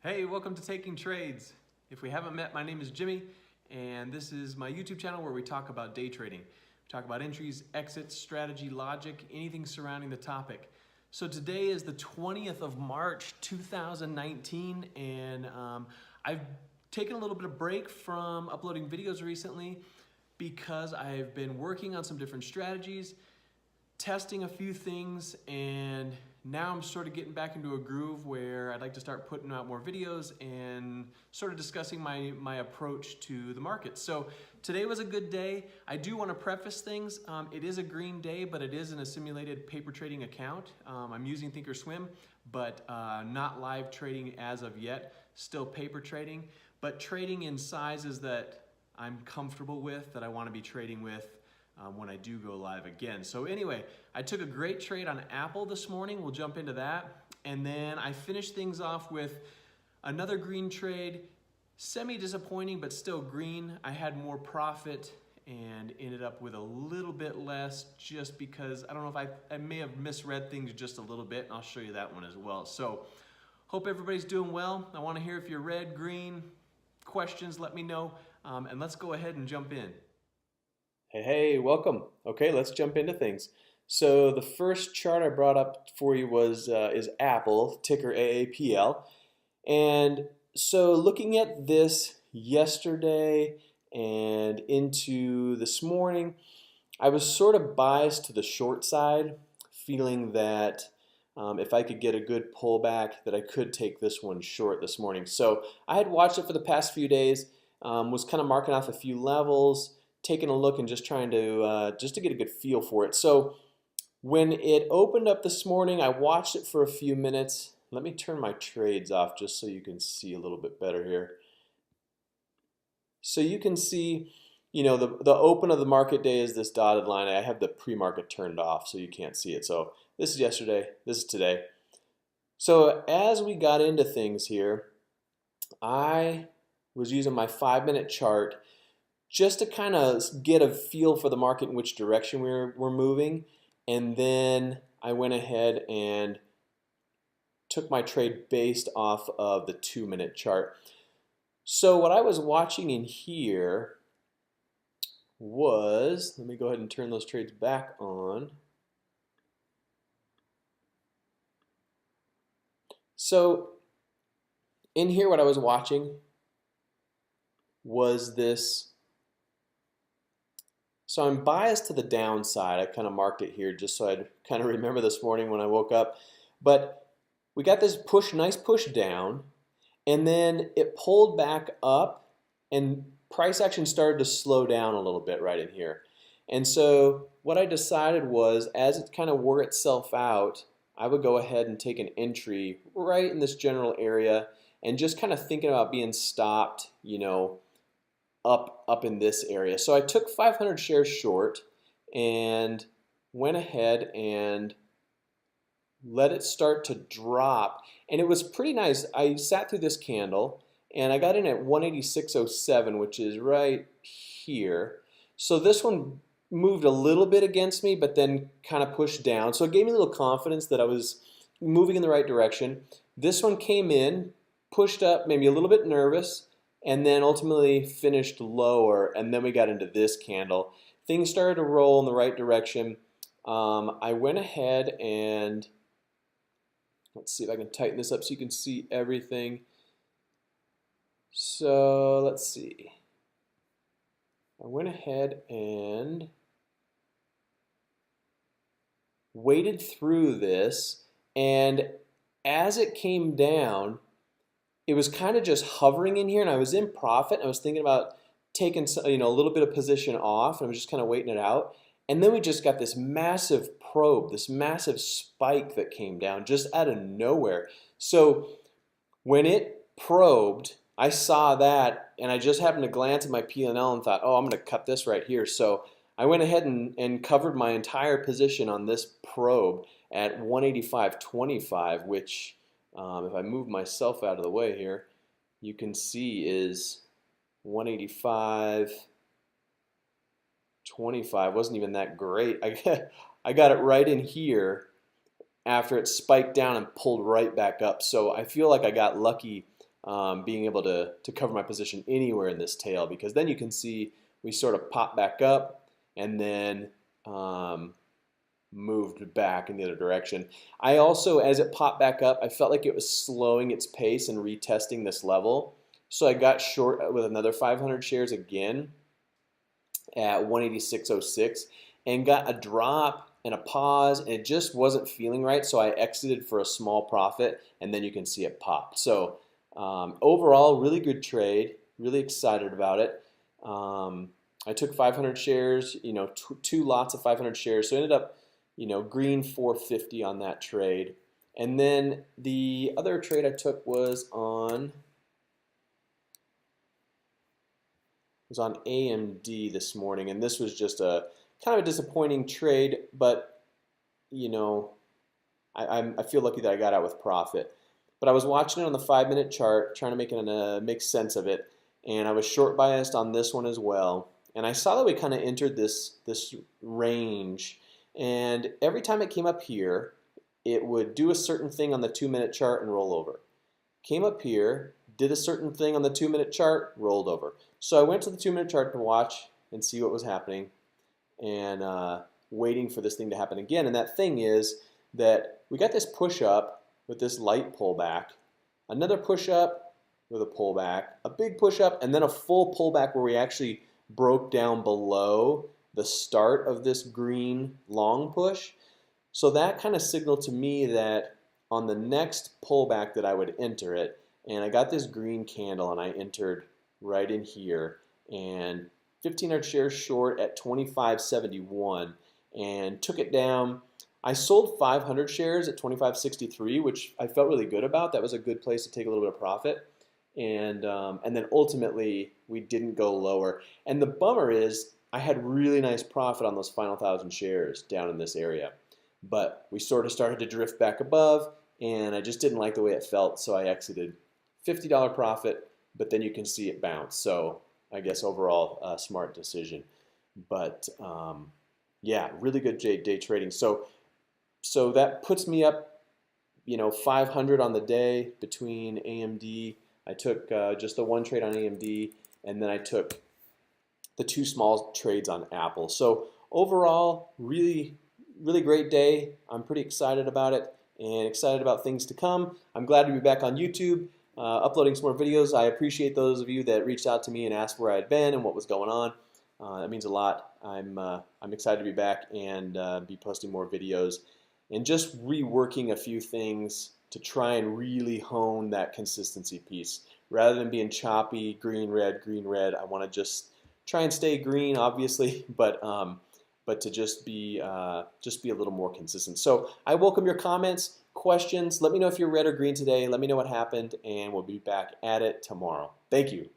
Hey, welcome to Taking Trades. If we haven't met, my name is Jimmy, and this is my YouTube channel where we talk about day trading. We talk about entries, exits, strategy, logic, anything surrounding the topic. So today is the 20th of March, 2019, and I've taken a little bit of break from uploading videos recently because I've been working on some different strategies, testing a few things, and now I'm sort of getting back into a groove where I'd like to start putting out more videos and sort of discussing my approach to the market. So today was a good day. I do want to preface things. It is a green day, but it is in a simulated paper trading account. I'm using Thinkorswim, but not live trading as of yet. Still paper trading, but trading in sizes that I'm comfortable with, that I want to be trading with when I do go live again. So anyway, I took a great trade on Apple this morning. We'll jump into that. And then I finished things off with another green trade, semi-disappointing, but still green. I had more profit and ended up with a little bit less just because, I don't know if I may have misread things just a little bit, and I'll show you that one as well. So hope everybody's doing well. I want to hear if you're red, green, questions, let me know. And let's go ahead and jump in. Hey, welcome. Okay, let's jump into things. So the first chart I brought up for you is Apple, ticker AAPL. And so looking at this yesterday and into this morning, I was sort of biased to the short side, feeling that if I could get a good pullback, that I could take this one short this morning. So I had watched it for the past few days, was kind of marking off a few levels, taking a look and just trying to get a good feel for it. So when it opened up this morning, I watched it for a few minutes. Let me turn my trades off just so you can see a little bit better here. So you can see, you know, the open of the market day is this dotted line. I have the pre-market turned off so you can't see it. So this is yesterday, this is today. So as we got into things here, I was using my 5-minute chart just to kind of get a feel for the market in which direction we're moving. And then I went ahead and took my trade based off of the 2-minute chart. So what I was watching in here was, let me go ahead and turn those trades back on. So in here what I was watching was this. So I'm biased to the downside. I kind of marked it here just so I'd kind of remember this morning when I woke up. But we got this nice push down, and then it pulled back up, and price action started to slow down a little bit right in here. And so what I decided was, as it kind of wore itself out, I would go ahead and take an entry right in this general area and just kind of thinking about being stopped, you know, up in this area. So I took 500 shares short and went ahead and let it start to drop, and it was pretty nice. I sat through this candle and I got in at 186.07, which is right here. So this one moved a little bit against me, but then kind of pushed down. So it gave me a little confidence that I was moving in the right direction. This one came in, pushed up, maybe a little bit nervous, and then ultimately finished lower, and then we got into this candle. Things started to roll in the right direction. I went ahead and let's see if I can tighten this up so you can see everything. So let's see. I went ahead and waded through this, and as it came down, it was kind of just hovering in here, and I was in profit. I was thinking about taking, you know, a little bit of position off, and I was just kind of waiting it out. And then we just got this massive probe, this massive spike that came down just out of nowhere. So when it probed, I saw that, and I just happened to glance at my P&L and thought, oh, I'm going to cut this right here. So I went ahead and covered my entire position on this probe at 185.25, which if I move myself out of the way here, you can see is 185.25. Wasn't even that great. I got it right in here after it spiked down and pulled right back up. So I feel like I got lucky being able to cover my position anywhere in this tail, because then you can see we sort of pop back up and then moved back in the other direction. I also, as it popped back up, I felt like it was slowing its pace and retesting this level. So I got short with another 500 shares again at 186.06 and got a drop and a pause, and it just wasn't feeling right. So I exited for a small profit, and then you can see it popped. So overall, really good trade. Really excited about it. I took 500 shares, two lots of 500 shares. So I ended up, green 450 on that trade. And then the other trade I took was on AMD this morning, and this was just a kind of a disappointing trade, but I feel lucky that I got out with profit. But I was watching it on the 5-minute chart, trying to make sense of it, and I was short biased on this one as well. And I saw that we kind of entered this range, and every time it came up here, it would do a certain thing on the 2-minute chart and roll over. Came up here, did a certain thing on the 2-minute chart, rolled over. So I went to the 2-minute chart to watch and see what was happening, and waiting for this thing to happen again. And that thing is that we got this push up with this light pullback, another push up with a pullback, a big push up, and then a full pullback where we actually broke down below the start of this green long push. So that kind of signaled to me that on the next pullback that I would enter it, and I got this green candle and I entered right in here, and 1,500 shares short at 25.71 and took it down. I sold 500 shares at 25.63, which I felt really good about. That was a good place to take a little bit of profit. And then ultimately we didn't go lower. And the bummer is I had really nice profit on those final 1,000 shares down in this area. But we sort of started to drift back above, and I just didn't like the way it felt, so I exited. $50 profit, but then you can see it bounce. So I guess overall a smart decision. But yeah, really good day trading. So that puts me up, 500 on the day between AMD. I took just the one trade on AMD, and then I took the 2 small trades on Apple. So overall, really, really great day. I'm pretty excited about it and excited about things to come. I'm glad to be back on YouTube, uploading some more videos. I appreciate those of you that reached out to me and asked where I had been and what was going on. That means a lot. I'm excited to be back and be posting more videos and just reworking a few things to try and really hone that consistency piece. Rather than being choppy, green, red, I want to just try and stay green, obviously, but to just be a little more consistent. So I welcome your comments, questions. Let me know if you're red or green today. Let me know what happened, and we'll be back at it tomorrow. Thank you.